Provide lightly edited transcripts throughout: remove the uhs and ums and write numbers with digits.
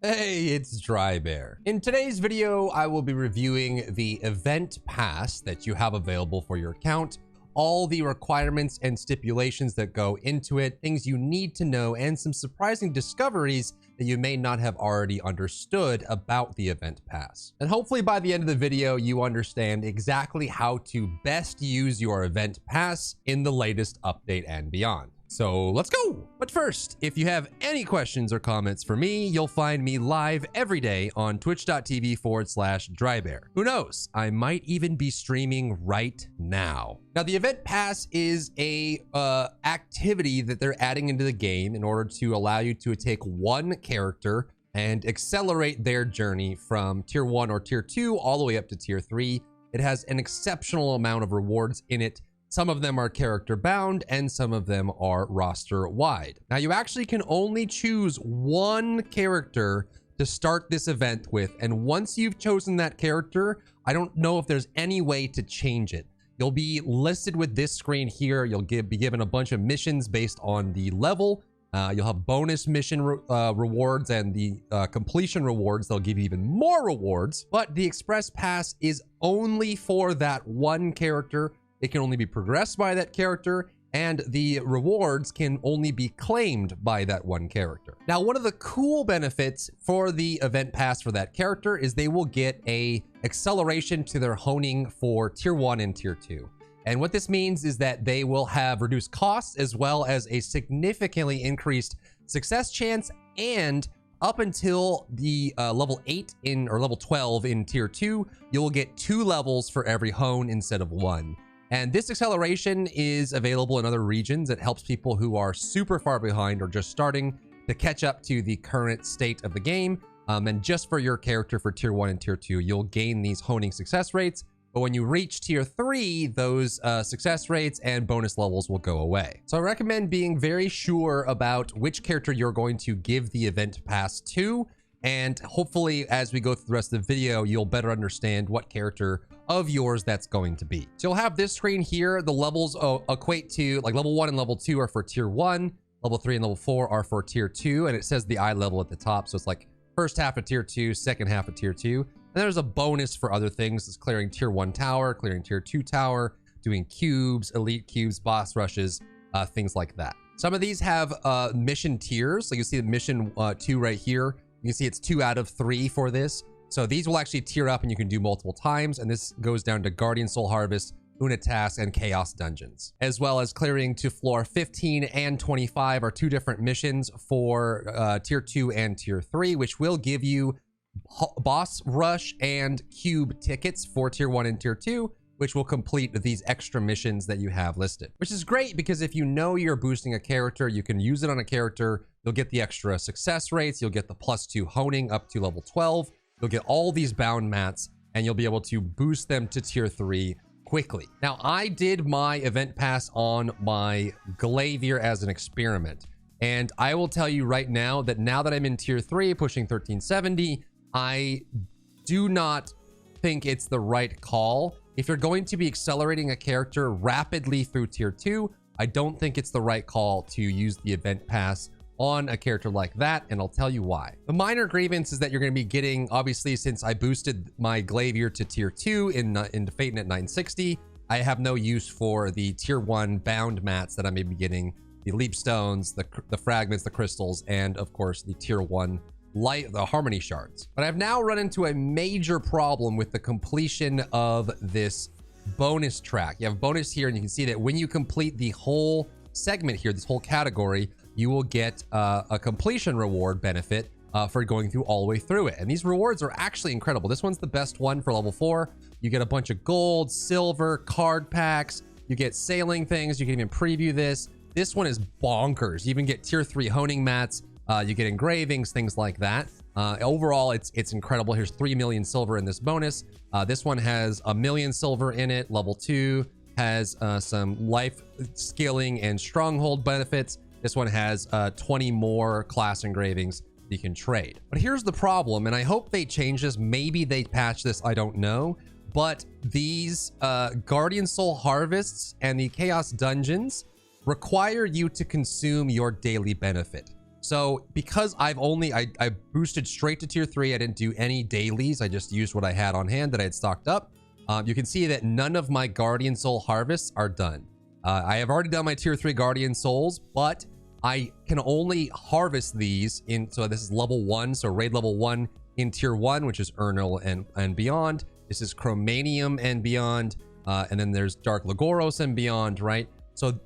Hey, it's Drybear. In today's video, I will be reviewing the event pass that you have available for your account, all the requirements and stipulations that go into it, things you need to know, and some surprising discoveries that you may not have already understood about the event pass. And hopefully by the end of the video, you understand exactly how to best use your event pass in the latest update and beyond. So let's go. But first, if you have any questions or comments for me, you'll find me live every day on twitch.tv/Drybear. Who knows? I might even be streaming right now. Now, the event pass is a activity that they're adding into the game in order to allow you to take one character and accelerate their journey from tier 1 or tier 2 all the way up to tier 3. It has an exceptional amount of rewards in it. Some of them are character bound and some of them are roster wide. Now, you actually can only choose one character to start this event with. And once you've chosen that character, I don't know if there's any way to change it. You'll be listed with this screen here. You'll be given a bunch of missions based on the level. You'll have bonus mission rewards and the completion rewards. They'll give you even more rewards. But the Express Pass is only for that one character. It can only be progressed by that character, and the rewards can only be claimed by that one character. Now, one of the cool benefits for the event pass for that character is they will get a acceleration to their honing for tier 1 and tier 2. And what this means is that they will have reduced costs as well as a significantly increased success chance, and up until the level 8 or level 12 in tier 2, you will get 2 levels for every hone instead of 1. And this acceleration is available in other regions. It helps people who are super far behind or just starting to catch up to the current state of the game. And just for your character for tier 1 and tier 2, you'll gain these honing success rates. But when you reach tier 3, those success rates and bonus levels will go away. So I recommend being very sure about which character you're going to give the event pass to. And hopefully, as we go through the rest of the video, you'll better understand what character of yours that's going to be. So you'll have this screen here. The levels equate to, like, level 1 and level 2 are for tier 1. Level 3 and level 4 are for tier 2. And it says the eye level at the top. So it's like first half of tier 2, second half of tier 2. And there's a bonus for other things. It's clearing tier 1 tower, clearing tier 2 tower, doing cubes, elite cubes, boss rushes, things like that. Some of these have mission tiers. So you see the mission 2 right here. You can see it's 2 out of 3 for this. So these will actually tier up and you can do multiple times. And this goes down to Guardian Soul Harvest, Una Task, and Chaos Dungeons. As well as clearing to floor 15 and 25 are 2 different missions for tier 2 and tier 3, which will give you boss rush and cube tickets for tier 1 and tier 2, which will complete these extra missions that you have listed. Which is great because if you know you're boosting a character, you can use it on a character. You'll get the extra success rates. You'll get the +2 honing up to level 12. You'll get all these bound mats, and you'll be able to boost them to tier 3 quickly. Now, I did my event pass on my Glavier as an experiment. And I will tell you right now that I'm in tier 3, pushing 1370, I do not think it's the right call. If you're going to be accelerating a character rapidly through tier 2, I don't think it's the right call to use the event pass on a character like that, and I'll tell you why. The minor grievance is that you're going to be getting, obviously, since I boosted my Glavier to tier 2 in Phaeton at 960, I have no use for the tier 1 bound mats that I may be getting, the leap stones, the fragments, the crystals, and of course the tier 1 the harmony shards. But I've now run into a major problem with the completion of this bonus track. You have a bonus here, and you can see that when you complete the whole segment here, this whole category, you will get a completion reward benefit for going through all the way through it. And these rewards are actually incredible. This one's the best one for level 4. You get a bunch of gold, silver, card packs. You get sailing things. You can even preview this. This one is bonkers. You even get tier 3 honing mats. You get engravings, things like that. Overall, it's incredible. Here's 3 million silver in this bonus. This one has 1 million silver in it. Level 2 has some life scaling and stronghold benefits. This one has 20 more class engravings you can trade. But here's the problem, and I hope they change this. Maybe they patch this, I don't know. But these Guardian Soul Harvests and the Chaos Dungeons require you to consume your daily benefit. So because I boosted straight to tier 3, I didn't do any dailies. I just used what I had on hand that I had stocked up. You can see that none of my Guardian Soul harvests are done. I have already done my tier 3 Guardian Souls, but I can only harvest these in, so this is level 1, so raid level 1 in tier 1, which is Urnal and beyond. This is Chromanium and beyond, and then there's Dark Lagoros and beyond, right? So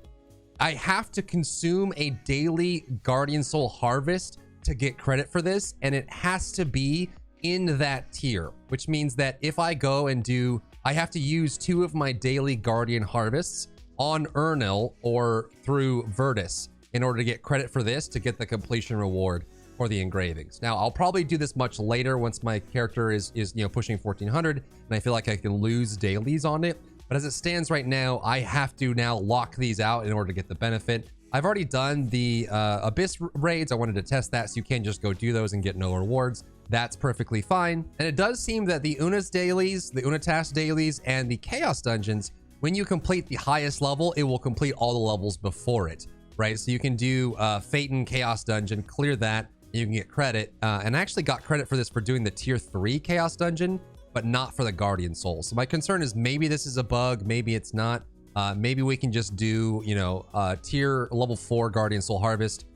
I have to consume a daily Guardian Soul harvest to get credit for this, and it has to be in that tier, which means that if I go and do, I have to use 2 of my daily Guardian harvests on Urnal or through Virtus in order to get credit for this, to get the completion reward for the engravings. Now, I'll probably do this much later once my character is pushing 1400 and I feel like I can lose dailies on it. But as it stands right now, I have to now lock these out in order to get the benefit. I've already done the Abyss raids. I wanted to test that, so you can just go do those and get no rewards. That's perfectly fine. And it does seem that the Una's dailies, the Una task dailies, and the Chaos dungeons, when you complete the highest level, it will complete all the levels before it, right? So you can do Phaeton Chaos dungeon, clear that, and you can get credit. And I actually got credit for this for doing the tier 3 Chaos dungeon, but not for the Guardian Soul. So my concern is maybe this is a bug, maybe it's not. Maybe we can just do, tier level 4 Guardian Soul harvest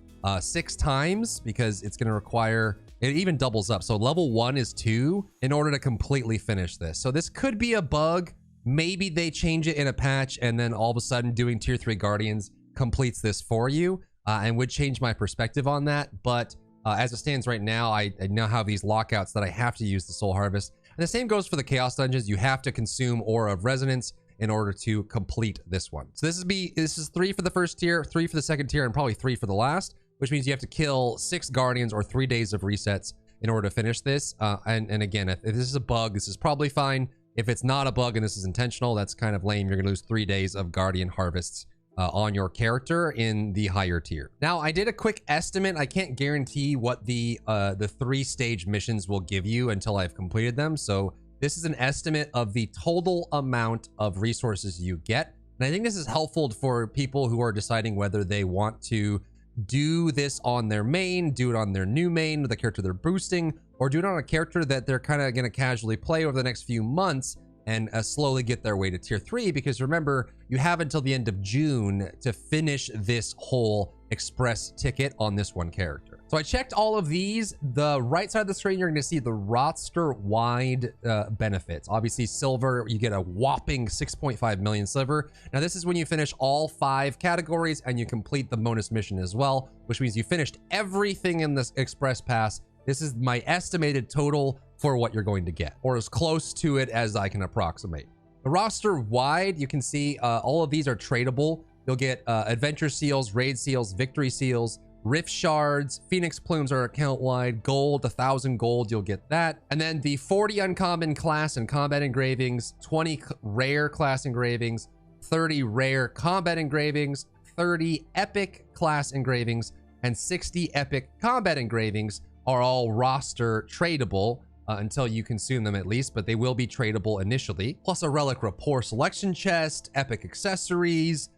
6 times, because it's going to require, it even doubles up. So level 1 is 2 in order to completely finish this. So this could be a bug. Maybe they change it in a patch, and then all of a sudden doing tier 3 Guardians completes this for you, and would change my perspective on that. But as it stands right now, I now have these lockouts that I have to use the Soul Harvest. And the same goes for the Chaos Dungeons. You have to consume Aura of Resonance in order to complete this one. So this is 3 for the first tier, 3 for the second tier, and probably 3 for the last, which means you have to kill 6 Guardians or 3 days of resets in order to finish this. And again, if this is a bug, this is probably fine. If it's not a bug and this is intentional, that's kind of lame. You're gonna lose 3 days of Guardian harvests on your character in the higher tier. Now, I did a quick estimate. I can't guarantee what the 3-stage missions will give you until I've completed them. So this is an estimate of the total amount of resources you get. And I think this is helpful for people who are deciding whether they want to do this on their main, do it on their new main with the character they're boosting, or do it on a character that they're kind of going to casually play over the next few months and slowly get their way to tier 3. Because remember, you have until the end of June to finish this whole express ticket on this one character. So I checked all of these. The right side of the screen, you're going to see the roster-wide benefits. Obviously, silver, you get a whopping 6.5 million silver. Now, this is when you finish all 5 categories and you complete the bonus mission as well, which means you finished everything in this express pass. This is my estimated total for what you're going to get, or as close to it as I can approximate. The roster wide, you can see all of these are tradable. You'll get adventure seals, raid seals, victory seals, rift shards, phoenix plumes are account wide, gold, 1,000 gold, you'll get that. And then the 40 uncommon class and combat engravings, 20 rare class engravings, 30 rare combat engravings, 30 epic class engravings, and 60 epic combat engravings are all roster tradable until you consume them at least, but they will be tradable initially. Plus a relic rapport selection chest, epic accessories,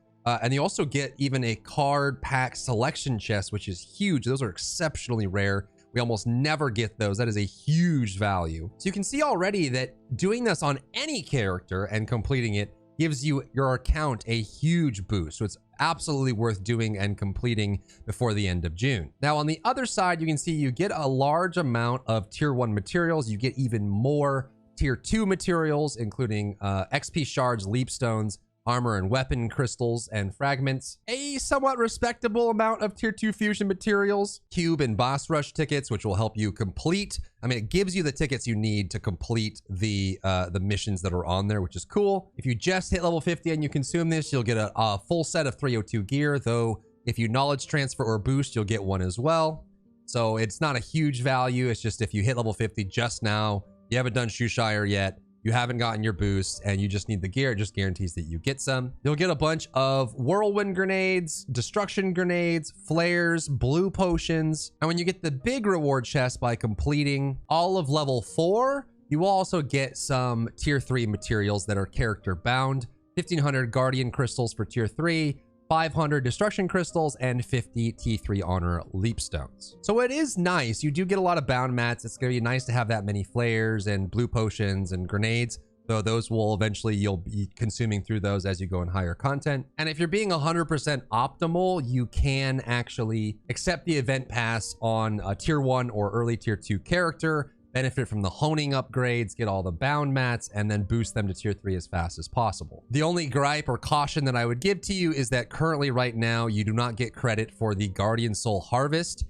and you also get even a card pack selection chest, which is huge. Those are exceptionally rare. We almost never get those. That is a huge value. So you can see already that doing this on any character and completing it gives you your account a huge boost. So it's absolutely worth doing and completing before the end of June. Now, on the other side, you can see you get a large amount of tier 1 materials. You get even more tier 2 materials, including XP shards, leap stones, armor and weapon crystals and fragments, a somewhat respectable amount of tier 2 fusion materials, cube and boss rush tickets, which will help you complete. I mean, it gives you the tickets you need to complete the missions that are on there, which is cool. If you just hit level 50 and you consume this, you'll get a full set of 302 gear, though if you knowledge transfer or boost, you'll get one as well. So it's not a huge value. It's just if you hit level 50 just now, you haven't done Shoeshire yet, you haven't gotten your boost, and you just need the gear, it just guarantees that you get some. You'll get a bunch of whirlwind grenades, destruction grenades, flares, blue potions. And when you get the big reward chest by completing all of level 4, you will also get some tier 3 materials that are character bound. 1,500 guardian crystals for tier 3, 500 destruction crystals, and 50 T3 honor leap stones. So it is nice. You do get a lot of bound mats. It's going to be nice to have that many flares and blue potions and grenades. So those will eventually, you'll be consuming through those as you go in higher content. And if you're being 100% optimal, you can actually accept the event pass on a tier 1 or early tier 2 character, benefit from the honing upgrades, get all the bound mats, and then boost them to tier 3 as fast as possible. The only gripe or caution that I would give to you is that currently right now, you do not get credit for the Guardian Soul Harvest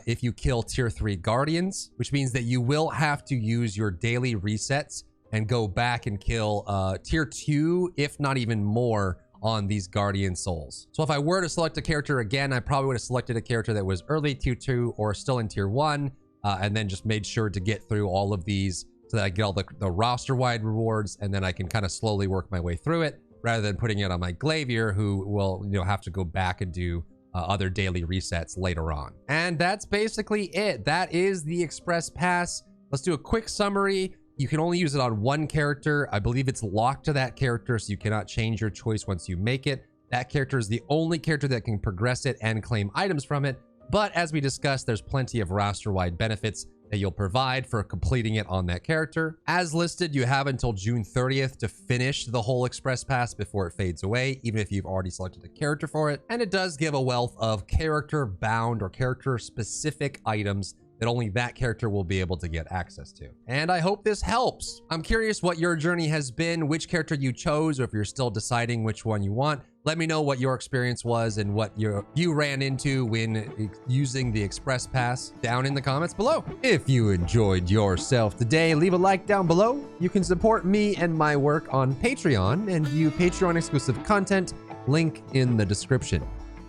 if you kill tier 3 Guardians, which means that you will have to use your daily resets and go back and kill tier 2, if not even more, on these Guardian Souls. So if I were to select a character again, I probably would have selected a character that was early tier 2 or still in tier 1, and then just made sure to get through all of these so that I get all the roster-wide rewards, and then I can kind of slowly work my way through it, rather than putting it on my Glavier, who will, you know, have to go back and do other daily resets later on. And that's basically it. That is the Express Pass. Let's do a quick summary. You can only use it on one character. I believe it's locked to that character, so you cannot change your choice once you make it. That character is the only character that can progress it and claim items from it. But as we discussed, there's plenty of roster-wide benefits that you'll provide for completing it on that character. As listed, you have until June 30th to finish the whole Express Pass before it fades away, even if you've already selected a character for it. And it does give a wealth of character-bound or character-specific items that only that character will be able to get access to. And I hope this helps. I'm curious what your journey has been, which character you chose, or if you're still deciding which one you want. Let me know what your experience was and what you ran into when using the Express Pass down in the comments below. If you enjoyed yourself today, leave a like down below. You can support me and my work on Patreon and view Patreon exclusive content, link in the description.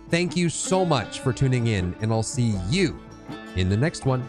Thank you so much for tuning in, and I'll see you in the next one.